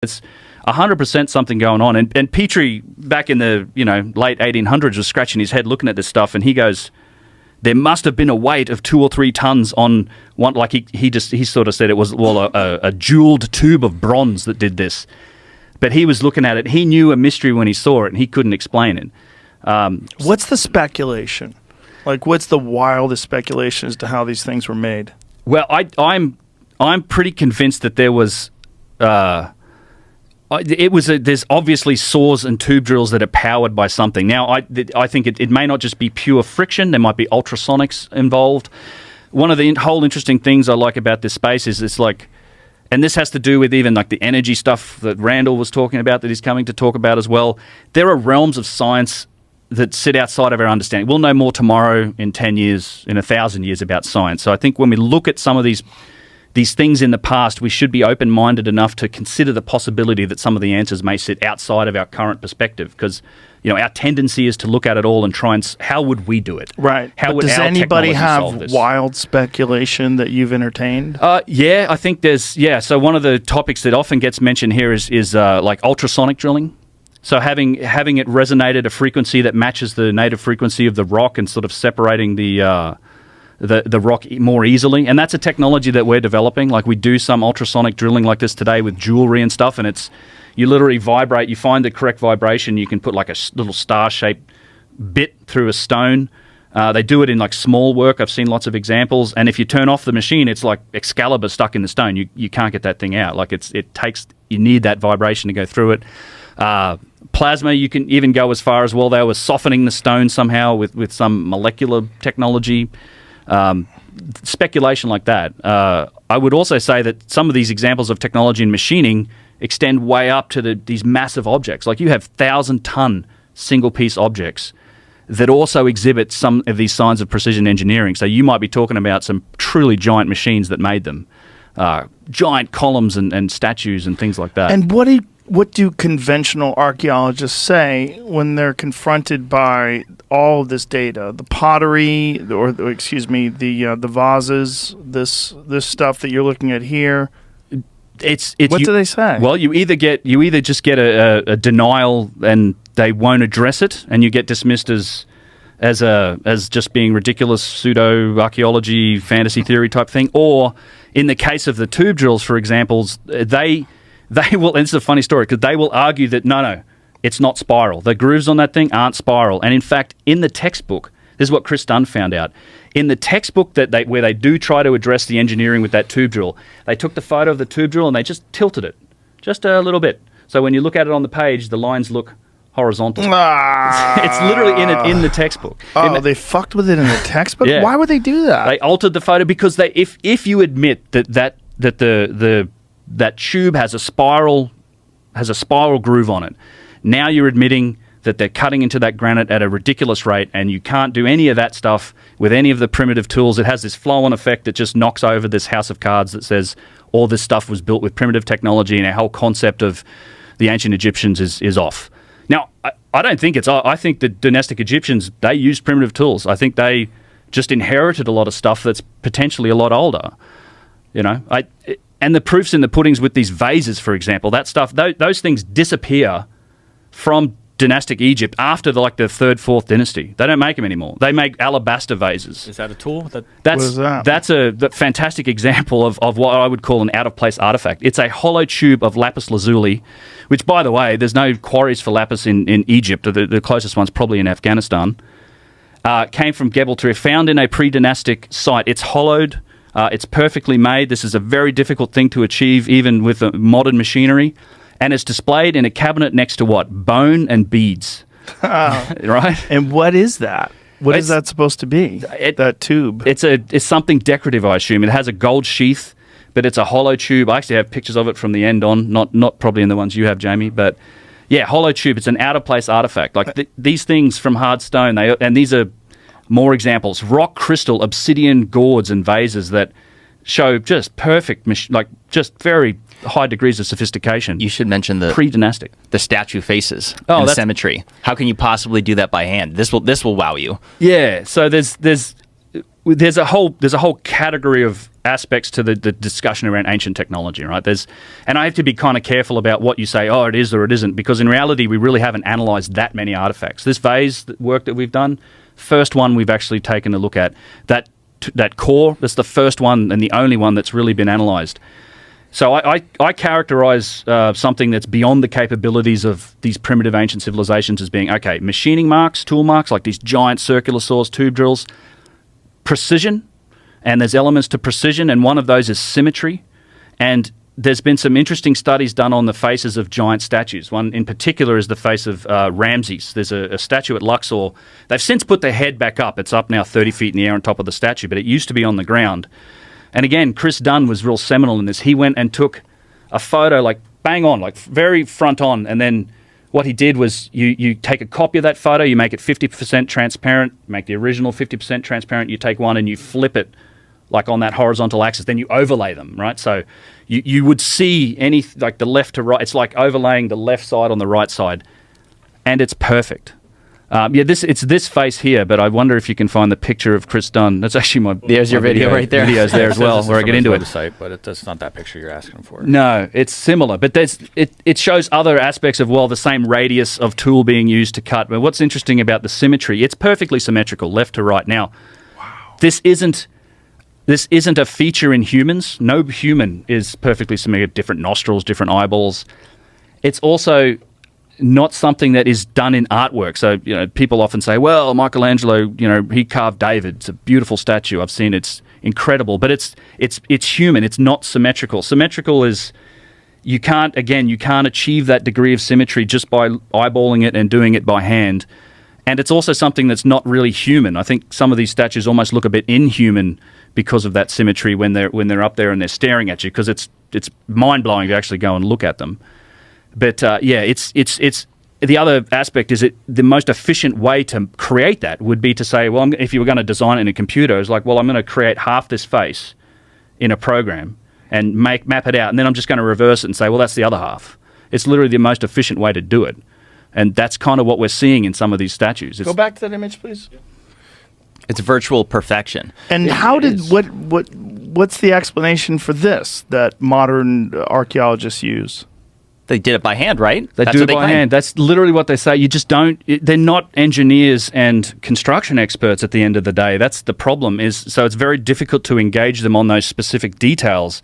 It's 100% something going on. And Petrie, back in the late 1800s, was scratching his head looking at this stuff, and he goes, there must have been a weight of 2 or 3 tons on one. Like he sort of said it was a jeweled tube of bronze that did this. But he was looking at it. He knew a mystery when he saw it, and he couldn't explain it. What's the speculation? Like, what's the wildest speculation as to how these things were made? Well, I'm pretty convinced that there was. There's obviously saws and tube drills that are powered by something. Now, I think it may not just be pure friction. There might be ultrasonics involved. One of the whole interesting things I like about this space is it's like, and this has to do with even like the energy stuff that Randall was talking about that he's coming to talk about as well. There are realms of science that sit outside of our understanding. We'll know more tomorrow, in 10 years, in 1,000 years about science. So I think when we look at some of these things in the past, we should be open-minded enough to consider the possibility that some of the answers may sit outside of our current perspective, because our tendency is to look at it all and try and how would we do it? Right. How would does our anybody technology solve have this? wild speculation that you've entertained? Yeah, I think there's So one of the topics that often gets mentioned here is like ultrasonic drilling. So having it resonate at a frequency that matches the native frequency of the rock and sort of separating the rock more easily. And that's a technology that we're developing. Like, we do some ultrasonic drilling like this today with jewelry and stuff, and you literally vibrate. You find the correct vibration. You can put like a little star-shaped bit through a stone. They do it in like small work. I've seen lots of examples. And if you turn off the machine, it's like Excalibur stuck in the stone. You can't get that thing out. Like, you need that vibration to go through it. Plasma, you can even go as far as, well, they were softening the stone somehow with some molecular technology. Speculation like that. I would also say that some of these examples of technology and machining extend way up to these massive objects. Like, you have 1,000-ton single-piece objects that also exhibit some of these signs of precision engineering. So you might be talking about some truly giant machines that made them. Giant columns and statues and things like that. And what do conventional archaeologists say when they're confronted by all of this data, the pottery, the vases, this stuff that you're looking at here? What do they say? Well, you either just get a denial and they won't address it, and you get dismissed as just being ridiculous pseudo archaeology fantasy theory type thing, or in the case of the tube drills, for example, they will, and it's a funny story, because they will argue that, no, it's not spiral. The grooves on that thing aren't spiral. And in fact, in the textbook, this is what Chris Dunn found out. In the textbook where they do try to address the engineering with that tube drill, they took the photo of the tube drill and they just tilted it, just a little bit. So when you look at it on the page, the lines look horizontal. It's literally in the textbook. They fucked with it in the textbook? Yeah. Why would they do that? They altered the photo because if you admit that tube has a spiral groove on it, now you're admitting that they're cutting into that granite at a ridiculous rate, and you can't do any of that stuff with any of the primitive tools. It has this flow-on effect that just knocks over this house of cards that says all this stuff was built with primitive technology, and our whole concept of the ancient Egyptians is off. Now, I don't think I think the dynastic Egyptians, they used primitive tools. I think they just inherited a lot of stuff that's potentially a lot older. And the proof's in the puddings with these vases, for example. That stuff, those things disappear from dynastic Egypt after the third, fourth dynasty. They don't make them anymore. They make alabaster vases. Is that a tool? What is that? That's a fantastic example of what I would call an out-of-place artifact. It's a hollow tube of lapis lazuli, which, by the way, there's no quarries for lapis in Egypt. The closest one's probably in Afghanistan. Came from Gebel Tariq, found in a pre-dynastic site. It's hollowed. It's perfectly made. This is a very difficult thing to achieve, even with modern machinery. And it's displayed in a cabinet next to what? Bone and beads. Right? And what is that? What is that supposed to be? That tube? It's something decorative, I assume. It has a gold sheath, but it's a hollow tube. I actually have pictures of it from the end on, not probably in the ones you have, Jamie, but yeah, hollow tube. It's an out-of-place artifact. Like these things from hard stone, and these are more examples. Rock crystal, obsidian gourds and vases that show just perfect, just very high degrees of sophistication. You should mention the pre-dynastic, the statue faces and the symmetry. How can you possibly do that by hand? This will wow you. Yeah. So there's a whole category of aspects to the discussion around ancient technology, right? And I have to be kind of careful about what you say, oh, it is or it isn't, because in reality, we really haven't analysed that many artefacts. This vase work that we've done, first one we've actually taken a look at, that core, that's the first one and the only one that's really been analysed. So I characterise something that's beyond the capabilities of these primitive ancient civilizations as being, okay, machining marks, tool marks, like these giant circular saws, tube drills, precision, and there's elements to precision, and one of those is symmetry. And there's been some interesting studies done on the faces of giant statues. One in particular is the face of Ramses. There's a statue at Luxor. They've since put the head back up. It's up now 30 feet in the air on top of the statue, but it used to be on the ground. And again, Chris Dunn was real seminal in this. He went and took a photo, like bang on, like very front on, and then what he did was you take a copy of that photo, you make it 50% transparent, make the original 50% transparent, you take one and you flip it like on that horizontal axis, then you overlay them, right? So you would see like the left to right, it's like overlaying the left side on the right side, and it's perfect. It's this face here, but I wonder if you can find the picture of Chris Dunn. That's actually There's your video right there. Video's there as well, where I get into it. Website, but it's not that picture you're asking for. No, it's similar, but it shows other aspects of, well, the same radius of tool being used to cut. But what's interesting about the symmetry, it's perfectly symmetrical, left to right. Now, this isn't a feature in humans. No human is perfectly symmetrical, different nostrils, different eyeballs. It's also not something that is done in artwork. So, people often say, well, Michelangelo, he carved David. It's a beautiful statue. I've seen it. It's incredible. But it's human. It's not symmetrical. Symmetrical is, you can't achieve that degree of symmetry just by eyeballing it and doing it by hand. And it's also something that's not really human. I think some of these statues almost look a bit inhuman because of that symmetry when they're up there and they're staring at you, because it's mind-blowing to actually go and look at them. But it's the other aspect is the most efficient way to create that would be to say, well, if you were going to design it in a computer, it's like, well, I'm going to create half this face in a program and map it out, and then I'm just going to reverse it and say, well, that's the other half. It's literally the most efficient way to do it, and that's kind of what we're seeing in some of these statues. Go back to that image, please. It's virtual perfection. And what's the explanation for this that modern archaeologists use? They did it by hand, right? They do it by hand. That's literally what they say. You just don't... They're not engineers and construction experts at the end of the day. That's the problem. So it's very difficult to engage them on those specific details.